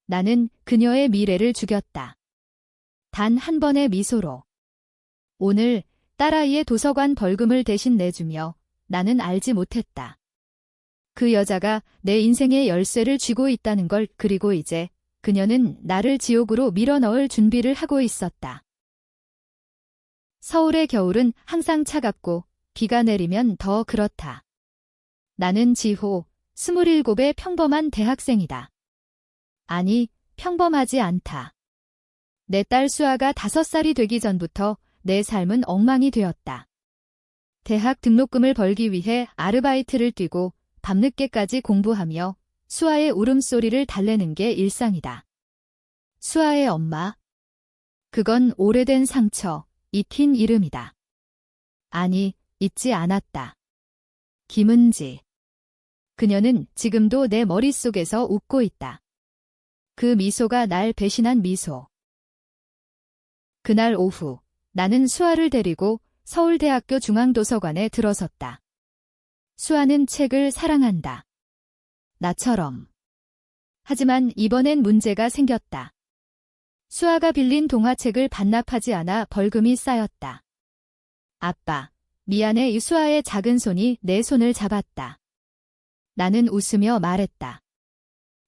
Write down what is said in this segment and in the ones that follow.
나는 그녀의 미래를 죽였다. 단 한 번의 미소로. 오늘 딸아이의 도서관 벌금을 대신 내주며 나는 알지 못했다. 그 여자가 내 인생의 열쇠를 쥐고 있다는 걸. 그리고 이제 그녀는 나를 지옥으로 밀어넣을 준비를 하고 있었다. 서울의 겨울은 항상 차갑고 비가 내리면 더 그렇다. 나는 지호, 27의 평범한 대학생이다. 아니, 평범하지 않다. 내 딸 수아가 5살이 되기 전부터 내 삶은 엉망이 되었다. 대학 등록금을 벌기 위해 아르바이트를 뛰고 밤늦게까지 공부하며 수아의 울음소리를 달래는 게 일상이다. 수아의 엄마. 그건 오래된 상처, 잊힌 이름이다. 아니, 잊지 않았다. 김은지. 그녀는 지금도 내 머릿속에서 웃고 있다. 그 미소가 날 배신한 미소. 그날 오후, 나는 수아를 데리고 서울대학교 중앙도서관에 들어섰다. 수아는 책을 사랑한다. 나처럼. 하지만 이번엔 문제가 생겼다. 수아가 빌린 동화책을 반납하지 않아 벌금이 쌓였다. 아빠, 미안해. 이 수아의 작은 손이 내 손을 잡았다. 나는 웃으며 말했다.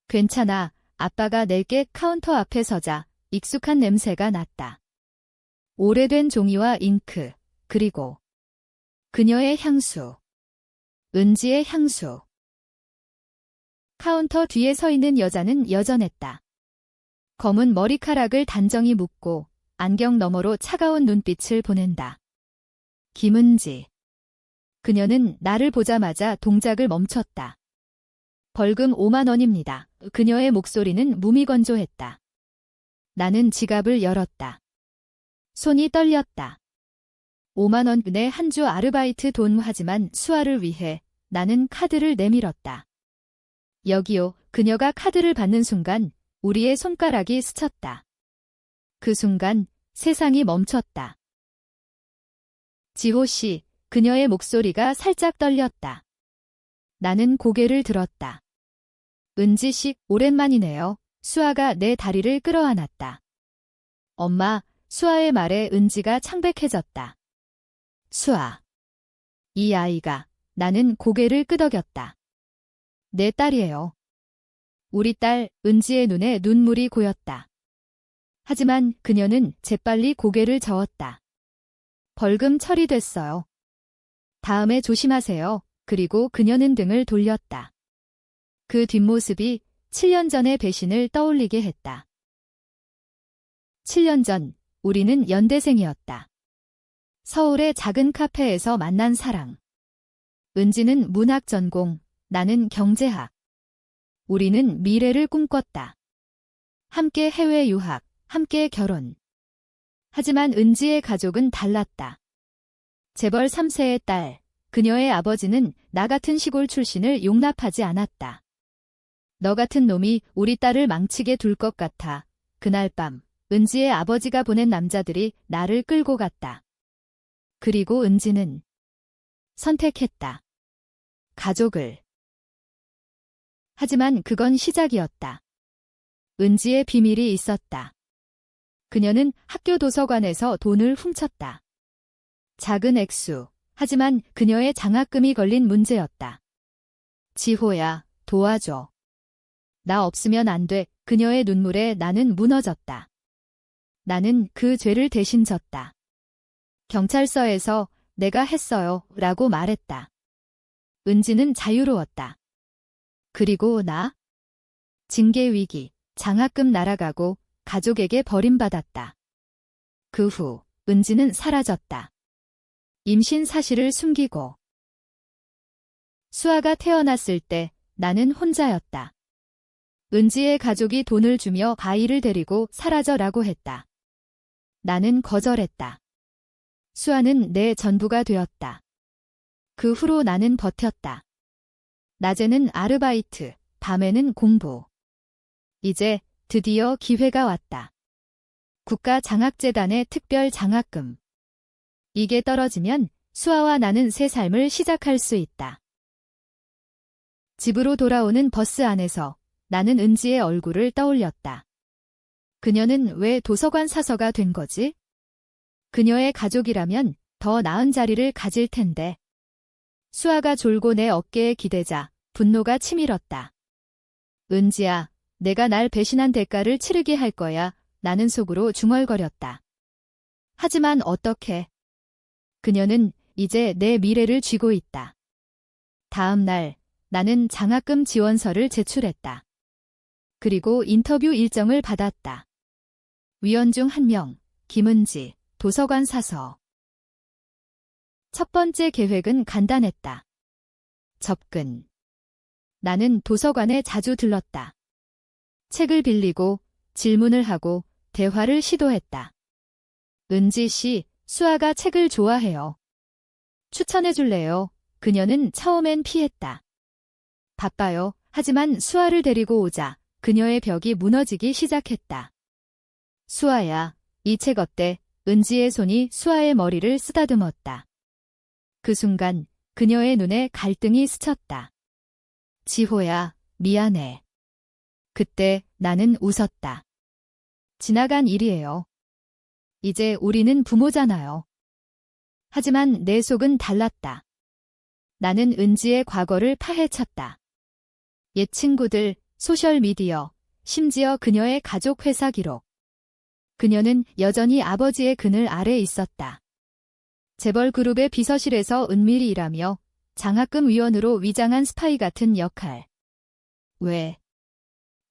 괜찮아. 아빠가 내게 카운터 앞에 서자 익숙한 냄새가 났다. 오래된 종이와 잉크, 그리고 그녀의 향수. 은지의 향수. 카운터 뒤에 서 있는 여자는 여전했다. 검은 머리카락을 단정히 묶고 안경 너머로 차가운 눈빛을 보낸다. 김은지. 그녀는 나를 보자마자 동작을 멈췄다. 벌금 5만 원입니다. 그녀의 목소리는 무미건조했다. 나는 지갑을 열었다. 손이 떨렸다. 5만 원의 한 주 아르바이트 돈. 하지만 수아를 위해 나는 카드를 내밀었다. 여기요. 그녀가 카드를 받는 순간 우리의 손가락이 스쳤다. 그 순간 세상이 멈췄다. 지호 씨, 그녀의 목소리가 살짝 떨렸다. 나는 고개를 들었다. 은지 씨, 오랜만이네요. 수아가 내 다리를 끌어안았다. 엄마, 수아의 말에 은지가 창백해졌다. 수아. 이 아이가. 나는 고개를 끄덕였다. 내 딸이에요. 우리 딸, 은지의 눈에 눈물이 고였다. 하지만 그녀는 재빨리 고개를 저었다. 벌금 처리됐어요. 다음에 조심하세요. 그리고 그녀는 등을 돌렸다. 그 뒷모습이 7년 전의 배신을 떠올리게 했다. 7년 전, 우리는 연대생이었다. 서울의 작은 카페에서 만난 사랑. 은지는 문학 전공, 나는 경제학. 우리는 미래를 꿈꿨다. 함께 해외 유학, 함께 결혼. 하지만 은지의 가족은 달랐다. 재벌 3세의 딸, 그녀의 아버지는 나 같은 시골 출신을 용납하지 않았다. 너 같은 놈이 우리 딸을 망치게 둘 것 같아. 그날 밤, 은지의 아버지가 보낸 남자들이 나를 끌고 갔다. 그리고 은지는 선택했다. 가족을. 하지만 그건 시작이었다. 은지의 비밀이 있었다. 그녀는 학교 도서관에서 돈을 훔쳤다. 작은 액수. 하지만 그녀의 장학금이 걸린 문제였다. 지호야, 도와줘. 나 없으면 안 돼. 그녀의 눈물에 나는 무너졌다. 나는 그 죄를 대신 졌다. 경찰서에서 내가 했어요. 라고 말했다. 은지는 자유로웠다. 그리고 나? 징계 위기, 장학금 날아가고 가족에게 버림받았다. 그 후 은지는 사라졌다. 임신 사실을 숨기고. 수아가 태어났을 때 나는 혼자였다. 은지의 가족이 돈을 주며 아이를 데리고 사라져라고 했다. 나는 거절했다. 수아는 내 전부가 되었다. 그 후로 나는 버텼다. 낮에는 아르바이트, 밤에는 공부. 이제 드디어 기회가 왔다. 국가장학재단의 특별 장학금. 이게 떨어지면 수아와 나는 새 삶을 시작할 수 있다. 집으로 돌아오는 버스 안에서 나는 은지의 얼굴을 떠올렸다. 그녀는 왜 도서관 사서가 된 거지? 그녀의 가족이라면 더 나은 자리를 가질 텐데. 수아가 졸고 내 어깨에 기대자 분노가 치밀었다. 은지야, 내가 날 배신한 대가를 치르게 할 거야. 나는 속으로 중얼거렸다. 하지만 어떻게? 그녀는 이제 내 미래를 쥐고 있다. 다음 날 나는 장학금 지원서를 제출했다. 그리고 인터뷰 일정을 받았다. 위원 중 한 명, 김은지, 도서관 사서. 첫 번째 계획은 간단했다. 접근. 나는 도서관에 자주 들렀다. 책을 빌리고 질문을 하고 대화를 시도했다. 은지 씨, 수아가 책을 좋아해요. 추천해 줄래요? 그녀는 처음엔 피했다. 바빠요. 하지만 수아를 데리고 오자 그녀의 벽이 무너지기 시작했다. 수아야, 이 책 어때? 은지의 손이 수아의 머리를 쓰다듬었다. 그 순간 그녀의 눈에 갈등이 스쳤다. 지호야, 미안해. 그때 나는 웃었다. 지나간 일이에요. 이제 우리는 부모잖아요. 하지만 내 속은 달랐다. 나는 은지의 과거를 파헤쳤다. 옛 친구들, 소셜미디어, 심지어 그녀의 가족 회사 기록. 그녀는 여전히 아버지의 그늘 아래 있었다. 재벌 그룹의 비서실에서 은밀히 일하며 장학금 위원으로 위장한 스파이 같은 역할. 왜?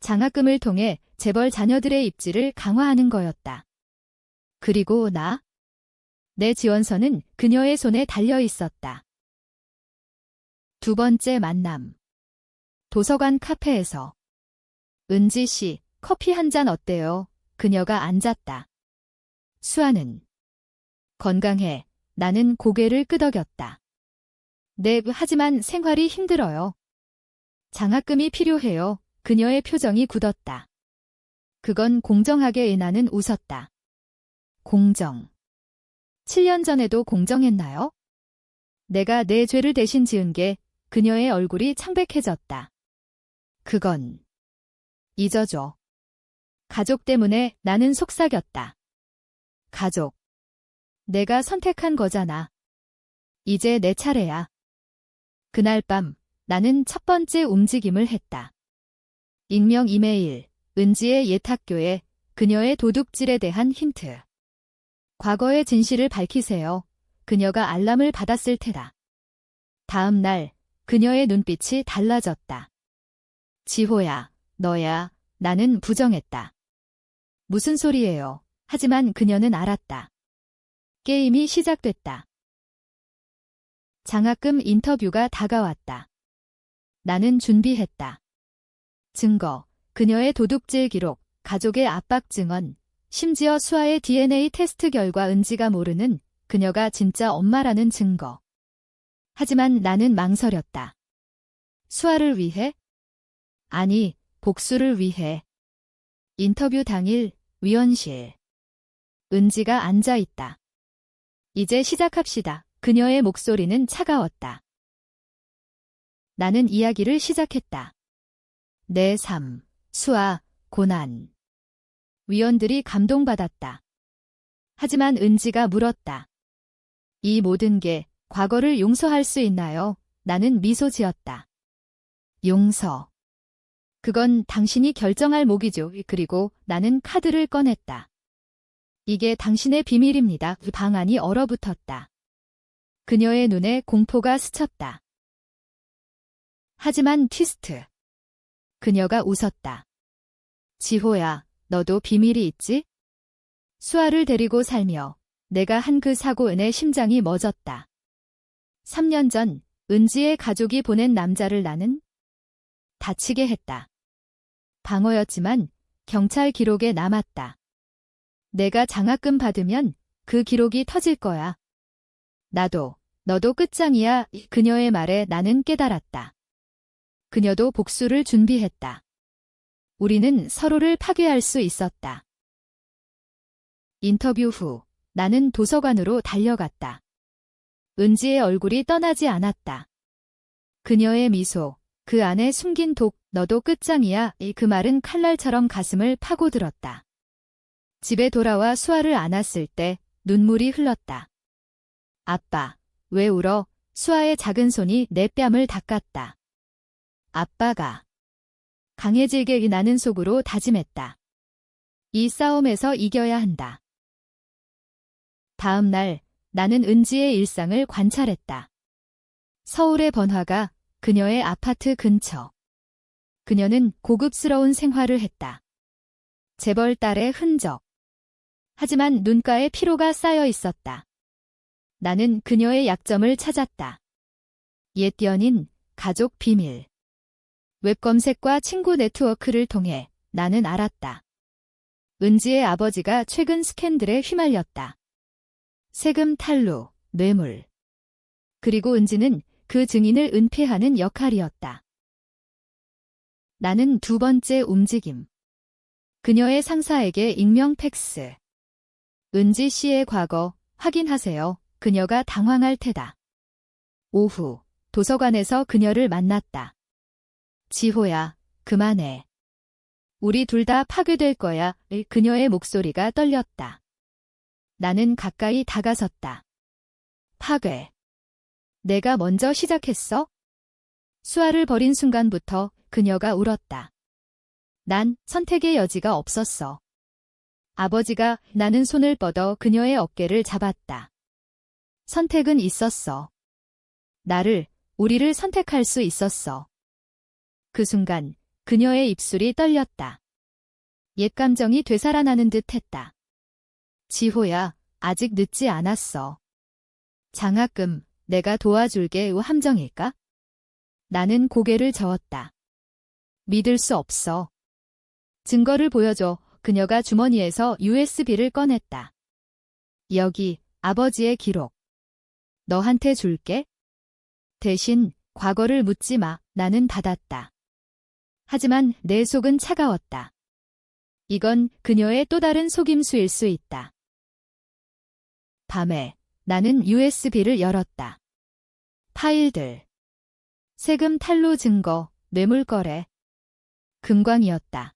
장학금을 통해 재벌 자녀들의 입지를 강화하는 거였다. 그리고 나? 내 지원서는 그녀의 손에 달려 있었다. 두 번째 만남. 도서관 카페에서. 은지 씨, 커피 한 잔 어때요? 그녀가 앉았다. 수아는. 건강해. 나는 고개를 끄덕였다. 네, 하지만 생활이 힘들어요. 장학금이 필요해요. 그녀의 표정이 굳었다. 그건 공정하게. 나는 웃었다. 공정. 7년 전에도 공정했나요? 내가 내 죄를 대신 지은 게. 그녀의 얼굴이 창백해졌다. 그건 잊어줘. 가족 때문에 나는 속삭였다. 가족. 내가 선택한 거잖아. 이제 내 차례야. 그날 밤 나는 첫 번째 움직임을 했다. 익명 이메일, 은지의 옛 학교에 그녀의 도둑질에 대한 힌트. 과거의 진실을 밝히세요. 그녀가 알람을 받았을 테다. 다음 날 그녀의 눈빛이 달라졌다. 지호야, 너야. 나는 부정했다. 무슨 소리예요? 하지만 그녀는 알았다. 게임이 시작됐다. 장학금 인터뷰가 다가왔다. 나는 준비했다. 증거, 그녀의 도둑질 기록, 가족의 압박 증언, 심지어 수아의 DNA 테스트 결과 은지가 모르는 그녀가 진짜 엄마라는 증거. 하지만 나는 망설였다. 수아를 위해? 아니, 복수를 위해. 인터뷰 당일, 위원실. 은지가 앉아있다. 이제 시작합시다. 그녀의 목소리는 차가웠다. 나는 이야기를 시작했다. 내 삶, 수아, 고난. 위원들이 감동받았다. 하지만 은지가 물었다. 이 모든 게 과거를 용서할 수 있나요? 나는 미소 지었다. 용서. 그건 당신이 결정할 몫이죠. 그리고 나는 카드를 꺼냈다. 이게 당신의 비밀입니다. 방안이 얼어붙었다. 그녀의 눈에 공포가 스쳤다. 하지만 트위스트. 그녀가 웃었다. 지호야, 너도 비밀이 있지? 수아를 데리고 살며 내가 한 그 사고에 내 심장이 멎었다. 3년 전 은지의 가족이 보낸 남자를 나는 다치게 했다. 방어였지만 경찰 기록에 남았다. 내가 장학금 받으면 그 기록이 터질 거야. 나도, 너도 끝장이야. 그녀의 말에 나는 깨달았다. 그녀도 복수를 준비했다. 우리는 서로를 파괴할 수 있었다. 인터뷰 후 나는 도서관으로 달려갔다. 은지의 얼굴이 떠나지 않았다. 그녀의 미소, 그 안에 숨긴 독, 너도 끝장이야. 그 말은 칼날처럼 가슴을 파고들었다. 집에 돌아와 수아를 안았을 때 눈물이 흘렀다. 아빠, 왜 울어? 수아의 작은 손이 내 뺨을 닦았다. 아빠가 강해지게 나는 속으로 다짐했다. 이 싸움에서 이겨야 한다. 다음 날 나는 은지의 일상을 관찰했다. 서울의 번화가, 그녀의 아파트 근처. 그녀는 고급스러운 생활을 했다. 재벌 딸의 흔적. 하지만 눈가에 피로가 쌓여 있었다. 나는 그녀의 약점을 찾았다. 옛 연인, 가족 비밀. 웹 검색과 친구 네트워크를 통해 나는 알았다. 은지의 아버지가 최근 스캔들에 휘말렸다. 세금 탈루, 뇌물. 그리고 은지는 그 증인을 은폐하는 역할이었다. 나는 두 번째 움직임. 그녀의 상사에게 익명 팩스. 은지 씨의 과거 확인하세요. 그녀가 당황할 테다. 오후 도서관에서 그녀를 만났다. 지호야, 그만해. 우리 둘 다 파괴될 거야. 그녀의 목소리가 떨렸다. 나는 가까이 다가섰다. 파괴. 내가 먼저 시작했어? 수아를 버린 순간부터 그녀가 울었다. 난 선택의 여지가 없었어. 아버지가 나는 손을 뻗어 그녀의 어깨를 잡았다. 선택은 있었어. 우리를 선택할 수 있었어. 그 순간 그녀의 입술이 떨렸다. 옛 감정이 되살아나는 듯 했다. 지호야, 아직 늦지 않았어. 장학금, 내가 도와줄게. 함정일까? 나는 고개를 저었다. 믿을 수 없어. 증거를 보여줘. 그녀가 주머니에서 USB를 꺼냈다. 여기, 아버지의 기록. 너한테 줄게. 대신 과거를 묻지 마. 나는 받았다. 하지만 내 속은 차가웠다. 이건 그녀의 또 다른 속임수일 수 있다. 밤에 나는 USB를 열었다. 파일들. 세금 탈루 증거, 뇌물 거래. 금광이었다.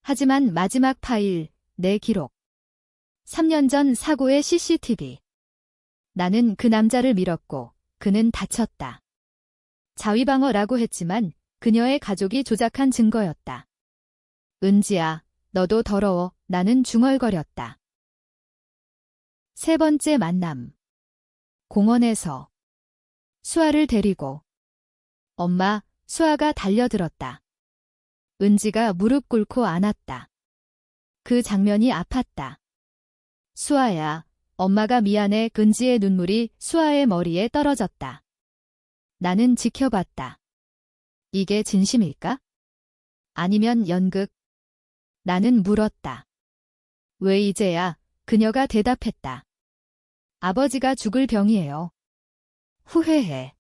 하지만 마지막 파일, 내 기록. 3년 전 사고의 CCTV. 나는 그 남자를 밀었고 그는 다쳤다. 자위방어라고 했지만 그녀의 가족이 조작한 증거였다. 은지야, 너도 더러워. 나는 중얼거렸다. 세 번째 만남. 공원에서. 수아를 데리고. 엄마, 수아가 달려들었다. 은지가 무릎 꿇고 안았다. 그 장면이 아팠다. 수아야, 엄마가 미안해. 은지의 눈물이 수아의 머리에 떨어졌다. 나는 지켜봤다. 이게 진심일까? 아니면 연극? 나는 물었다. 왜 이제야? 그녀가 대답했다. 아버지가 죽을 병이에요. 후회해.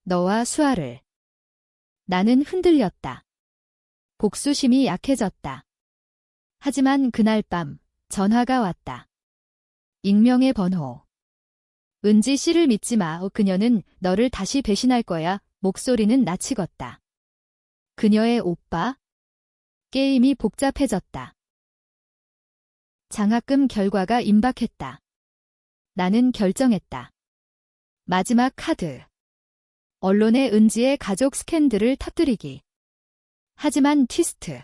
너와 수아를. 나는 흔들렸다. 복수심이 약해졌다. 하지만 그날 밤 전화가 왔다. 익명의 번호. 은지 씨를 믿지 마. 그녀는 너를 다시 배신할 거야. 목소리는 나치겄다. 그녀의 오빠? 게임이 복잡해졌다. 장학금 결과가 임박했다. 나는 결정했다. 마지막 카드. 언론에 은지의 가족 스캔들을 터뜨리기. 하지만 트위스트.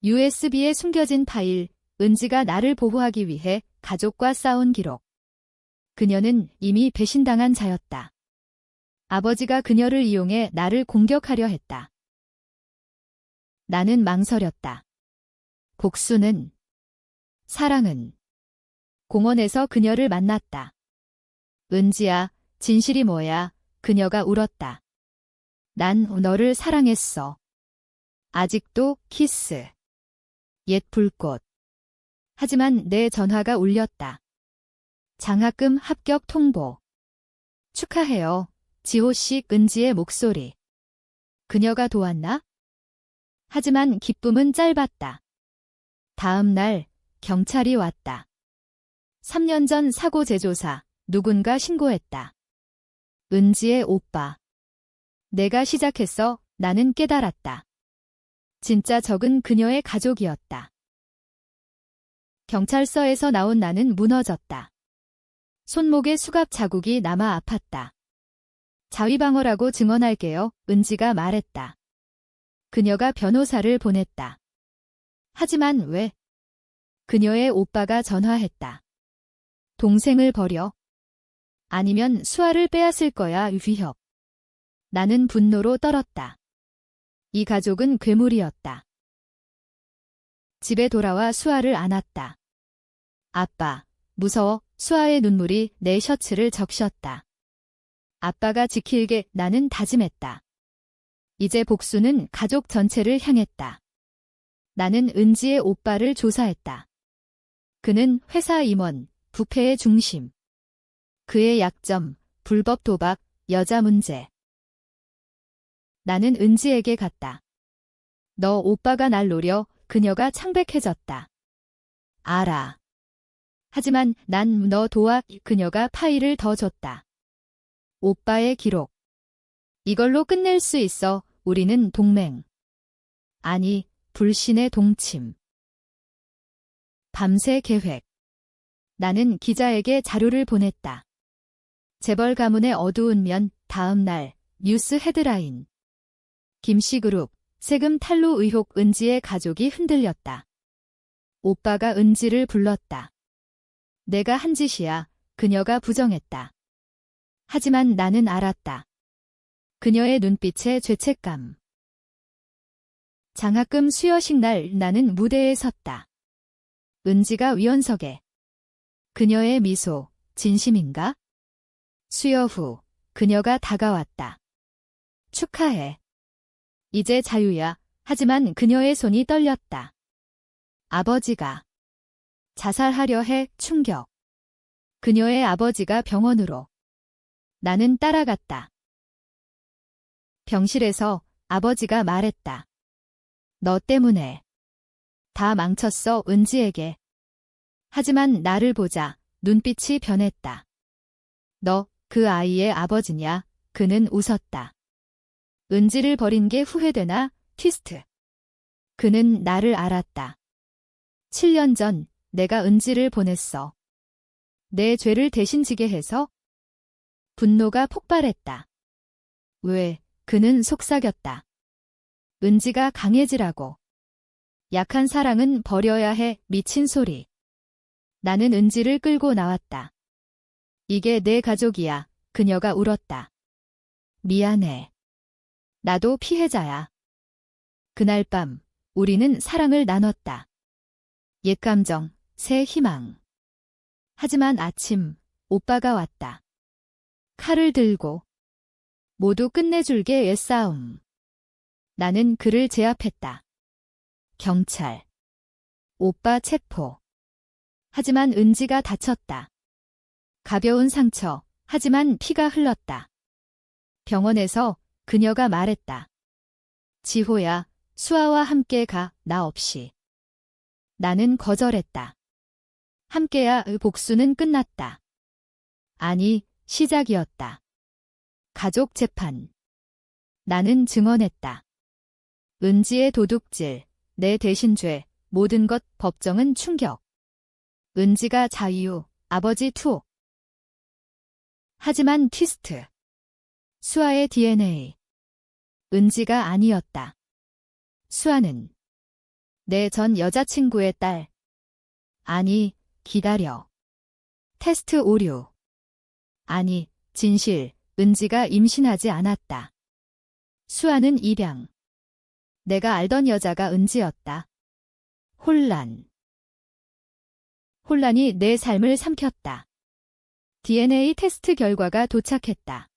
USB에 숨겨진 파일, 은지가 나를 보호하기 위해 가족과 싸운 기록. 그녀는 이미 배신당한 자였다. 아버지가 그녀를 이용해 나를 공격하려 했다. 나는 망설였다. 복수는, 사랑은. 공원에서 그녀를 만났다. 은지야, 진실이 뭐야? 그녀가 울었다. 난 너를 사랑했어. 아직도 키스. 옛 불꽃. 하지만 내 전화가 울렸다. 장학금 합격 통보. 축하해요. 지호씨. 은지의 목소리. 그녀가 도왔나? 하지만 기쁨은 짧았다. 다음 날 경찰이 왔다. 3년 전 사고 재조사. 누군가 신고했다. 은지의 오빠. 내가 시작했어. 나는 깨달았다. 진짜 적은 그녀의 가족이었다. 경찰서에서 나온 나는 무너졌다. 손목에 수갑 자국이 남아 아팠다. 자위방어라고 증언할게요, 은지가 말했다. 그녀가 변호사를 보냈다. 하지만 왜? 그녀의 오빠가 전화했다. 동생을 버려. 아니면 수아를 빼앗을 거야, 위협. 나는 분노로 떨었다. 이 가족은 괴물이었다. 집에 돌아와 수아를 안았다. 아빠, 무서워. 수아의 눈물이 내 셔츠를 적셨다. 아빠가 지킬게. 나는 다짐했다. 이제 복수는 가족 전체를 향했다. 나는 은지의 오빠를 조사했다. 그는 회사 임원, 부패의 중심. 그의 약점, 불법 도박, 여자 문제. 나는 은지에게 갔다. 너 오빠가 날 노려. 그녀가 창백해졌다. 알아. 하지만 난 너 도와. 그녀가 파일을 더 줬다. 오빠의 기록. 이걸로 끝낼 수 있어. 우리는 동맹. 아니, 불신의 동침. 밤새 계획. 나는 기자에게 자료를 보냈다. 재벌 가문의 어두운 면. 다음 날 뉴스 헤드라인. 김씨그룹 세금 탈루 의혹. 은지의 가족이 흔들렸다. 오빠가 은지를 불렀다. 내가 한 짓이야. 그녀가 부정했다. 하지만 나는 알았다. 그녀의 눈빛에 죄책감. 장학금 수여식 날 나는 무대에 섰다. 은지가 위원석에. 그녀의 미소, 진심인가? 수여 후 그녀가 다가왔다. 축하해. 이제 자유야. 하지만 그녀의 손이 떨렸다. 아버지가 자살하려 해. 충격. 그녀의 아버지가 병원으로. 나는 따라갔다. 병실에서 아버지가 말했다. 너 때문에 다 망쳤어. 은지에게. 하지만 나를 보자 눈빛이 변했다. 너 그 아이의 아버지냐? 그는 웃었다. 은지를 버린 게 후회되나? 트위스트. 그는 나를 알았다. 7년 전 내가 은지를 보냈어. 내 죄를 대신 지게 해서? 분노가 폭발했다. 왜? 그는 속삭였다. 은지가 강해지라고. 약한 사랑은 버려야 해. 미친 소리. 나는 은지를 끌고 나왔다. 이게 내 가족이야. 그녀가 울었다. 미안해. 나도 피해자야. 그날 밤 우리는 사랑을 나눴다. 옛 감정, 새 희망. 하지만 아침 오빠가 왔다. 칼을 들고. 모두 끝내줄게. 옛싸움. 나는 그를 제압했다. 경찰. 오빠 체포. 하지만 은지가 다쳤다. 가벼운 상처. 하지만 피가 흘렀다. 병원에서 그녀가 말했다. 지호야, 수아와 함께 가. 나 없이. 나는 거절했다. 함께야. 복수는 끝났다. 아니, 시작이었다. 가족 재판. 나는 증언했다. 은지의 도둑질, 내 대신죄, 모든 것. 법정은 충격. 은지가 자유, 아버지 투. 하지만 트위스트. 수아의 DNA. 은지가 아니었다. 수아는 내 전 여자친구의 딸. 아니, 기다려. 테스트 오류. 아니, 진실. 은지가 임신하지 않았다. 수아는 입양. 내가 알던 여자가 은지였다. 혼란. 혼란이 내 삶을 삼켰다. DNA 테스트 결과가 도착했다.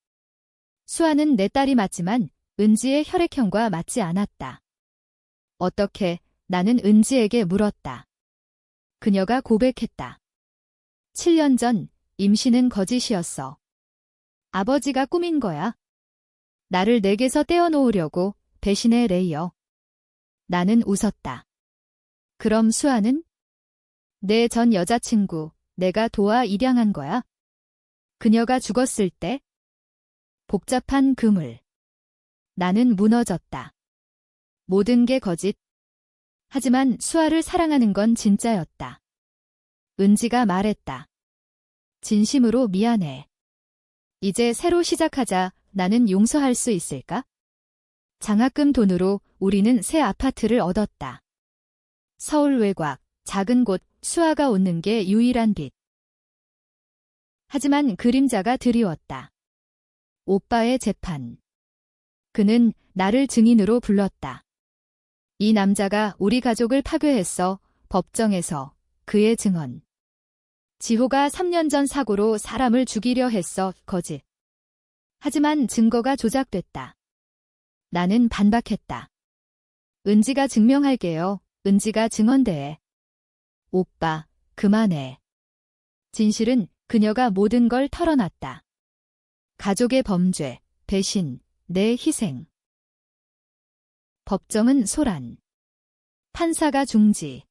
수아는 내 딸이 맞지만 은지의 혈액형과 맞지 않았다. 어떻게? 나는 은지에게 물었다. 그녀가 고백했다. 7년 전 임신은 거짓이었어. 아버지가 꾸민 거야. 나를 내게서 떼어놓으려고. 배신의 레이어. 나는 웃었다. 그럼 수아는? 내 전 여자친구, 내가 도와 입양한 거야. 그녀가 죽었을 때? 복잡한 그물. 나는 무너졌다. 모든 게 거짓. 하지만 수아를 사랑하는 건 진짜였다. 은지가 말했다. 진심으로 미안해. 이제 새로 시작하자. 나는 용서할 수 있을까? 장학금 돈으로 우리는 새 아파트를 얻었다. 서울 외곽, 작은 곳, 수아가 웃는 게 유일한 빛. 하지만 그림자가 드리웠다. 오빠의 재판. 그는 나를 증인으로 불렀다. 이 남자가 우리 가족을 파괴했어. 법정에서 그의 증언. 지호가 3년 전 사고로 사람을 죽이려 했어. 거짓. 하지만 증거가 조작됐다. 나는 반박했다. 은지가 증명할게요. 은지가 증언대에. 오빠, 그만해. 진실은 그녀가 모든 걸 털어놨다. 가족의 범죄, 배신, 내 희생. 법정은 소란. 판사가 중지.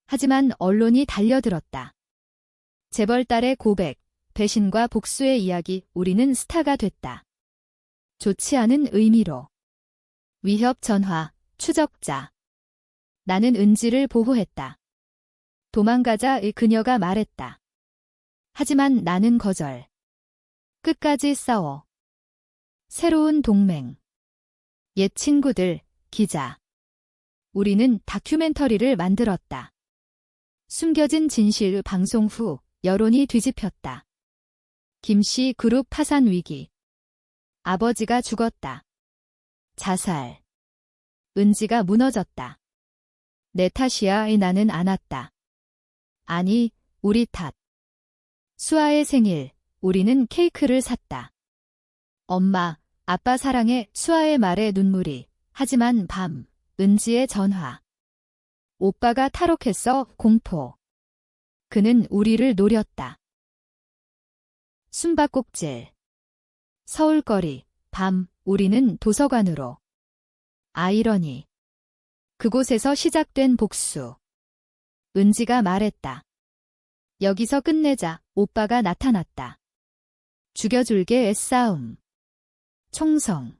하지만 언론이 달려들었다. 재벌딸의 고백, 배신과 복수의 이야기, 우리는 스타가 됐다. 좋지 않은 의미로. 위협 전화, 추적자. 나는 은지를 보호했다. 도망가자. 그녀가 말했다. 하지만 나는 거절. 끝까지 싸워. 새로운 동맹. 옛 친구들, 기자. 우리는 다큐멘터리를 만들었다. 숨겨진 진실. 방송 후 여론이 뒤집혔다. 김씨 그룹 파산 위기. 아버지가 죽었다. 자살. 은지가 무너졌다. 내 탓이야. 나는 안 왔다. 아니, 우리 탓. 수아의 생일, 우리는 케이크를 샀다. 엄마, 아빠 사랑해. 수아의 말에 눈물이. 하지만 밤, 은지의 전화. 오빠가 탈옥했어. 공포. 그는 우리를 노렸다. 숨바꼭질. 서울거리, 밤, 우리는 도서관으로. 아이러니. 그곳에서 시작된 복수. 은지가 말했다. 여기서 끝내자. 오빠가 나타났다. 죽여줄게. 애싸움. 총성.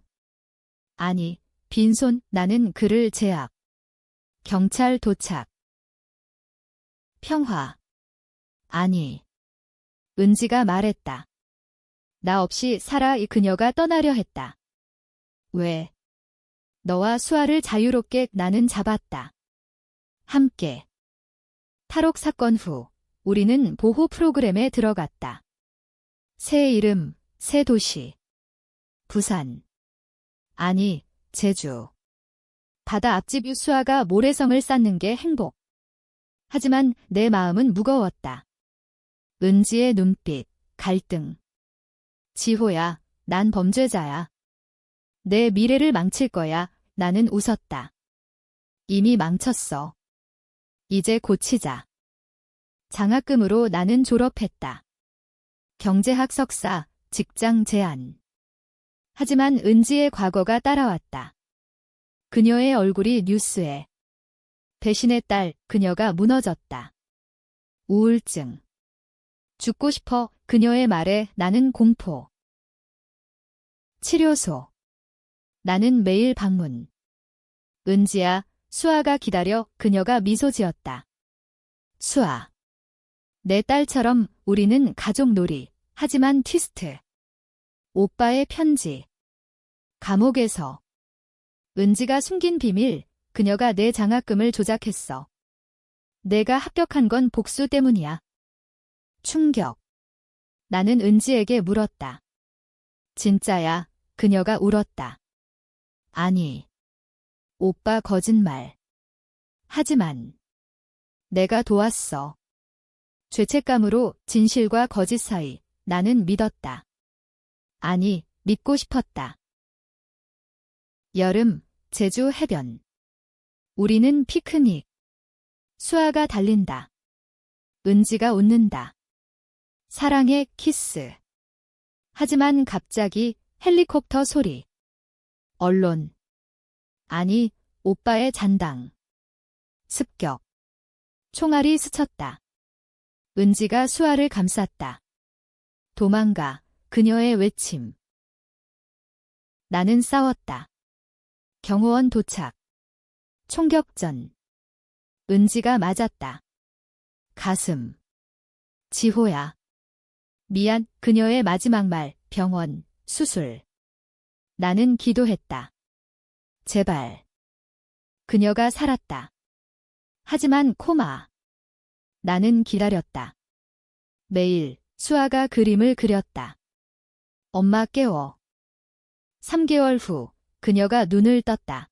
아니, 빈손. 나는 그를 제압. 경찰 도착. 평화. 아니. 은지가 말했다. 나 없이 살아. 그녀가 떠나려 했다. 왜? 너와 수아를 자유롭게. 나는 잡았다. 함께. 탈옥 사건 후 우리는 보호 프로그램에 들어갔다. 새 이름, 새 도시. 부산. 아니, 제주. 바다 앞집 수아가 모래성을 쌓는 게 행복. 하지만 내 마음은 무거웠다. 은지의 눈빛, 갈등. 지호야, 난 범죄자야. 내 미래를 망칠 거야. 나는 웃었다. 이미 망쳤어. 이제 고치자. 장학금으로 나는 졸업했다. 경제학 석사, 직장 제안. 하지만 은지의 과거가 따라왔다. 그녀의 얼굴이 뉴스에. 배신의 딸, 그녀가 무너졌다. 우울증. 죽고 싶어. 그녀의 말에 나는 공포. 치료소. 나는 매일 방문. 은지야, 수아가 기다려. 그녀가 미소 지었다. 수아. 내 딸처럼 우리는 가족놀이. 하지만 트위스트. 오빠의 편지. 감옥에서. 은지가 숨긴 비밀. 그녀가 내 장학금을 조작했어. 내가 합격한 건 복수 때문이야. 충격. 나는 은지에게 물었다. 진짜야. 그녀가 울었다. 아니. 오빠 거짓말. 하지만 내가 도왔어. 죄책감으로 진실과 거짓 사이 나는 믿었다. 아니, 믿고 싶었다. 여름, 제주 해변. 우리는 피크닉. 수아가 달린다. 은지가 웃는다. 사랑의 키스. 하지만 갑자기 헬리콥터 소리. 언론. 아니, 오빠의 잔당. 습격. 총알이 스쳤다. 은지가 수아를 감쌌다. 도망가. 그녀의 외침. 나는 싸웠다. 경호원 도착. 총격전. 은지가 맞았다. 가슴. 지호야. 미안. 그녀의 마지막 말, 병원, 수술. 나는 기도했다. 제발. 그녀가 살았다. 하지만 코마. 나는 기다렸다. 매일 수아가 그림을 그렸다. 엄마 깨워. 3개월 후 그녀가 눈을 떴다.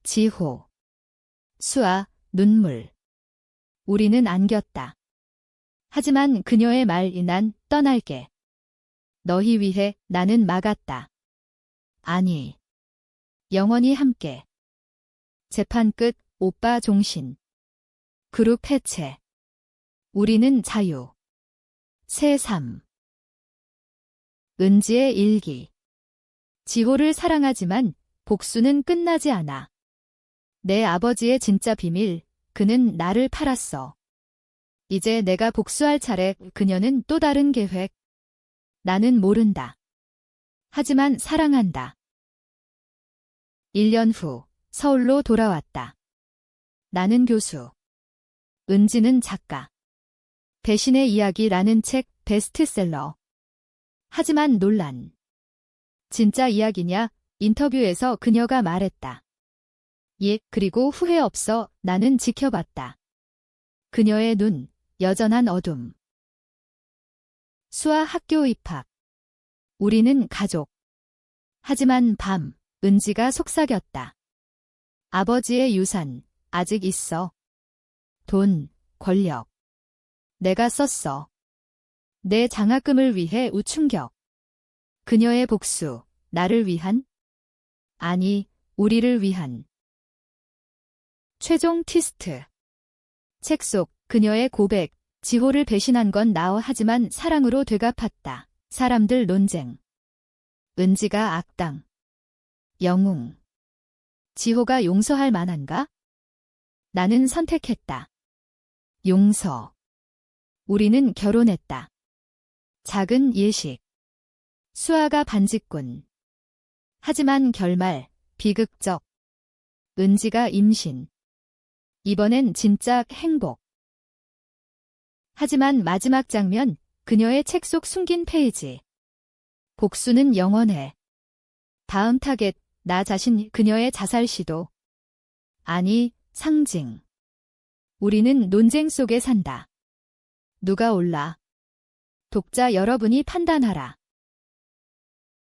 지호. 수아, 눈물. 우리는 안겼다. 하지만 그녀의 말이 난 떠날게. 너희 위해 나는 막았다. 아니. 영원히 함께. 재판 끝. 오빠 종신. 그룹 해체. 우리는 자유. 새3. 은지의 일기. 지호를 사랑하지만 복수는 끝나지 않아. 내 아버지의 진짜 비밀, 그는 나를 팔았어. 이제 내가 복수할 차례. 그녀는 또 다른 계획. 나는 모른다. 하지만 사랑한다. 1년 후 서울로 돌아왔다. 나는 교수. 은지는 작가. 배신의 이야기라는 책 베스트셀러. 하지만 논란. 진짜 이야기냐? 인터뷰에서 그녀가 말했다. 예, 그리고 후회 없어. 나는 지켜봤다. 그녀의 눈, 여전한 어둠. 수아 학교 입학. 우리는 가족. 하지만 밤, 은지가 속삭였다. 아버지의 유산, 아직 있어. 돈, 권력. 내가 썼어. 내 장학금을 위해 우충격. 그녀의 복수, 나를 위한? 아니, 우리를 위한. 최종 티스트. 책 속 그녀의 고백, 지호를 배신한 건 나어 하지만 사랑으로 되갚았다. 사람들 논쟁. 은지가 악당. 영웅. 지호가 용서할 만한가? 나는 선택했다. 용서. 우리는 결혼했다. 작은 예식. 수아가 반지꾼. 하지만 결말, 비극적. 은지가 임신. 이번엔 진짜 행복. 하지만 마지막 장면, 그녀의 책 속 숨긴 페이지. 복수는 영원해. 다음 타겟, 나 자신. 그녀의 자살 시도. 아니, 상징. 우리는 논쟁 속에 산다. 누가 올라? 독자 여러분이 판단하라.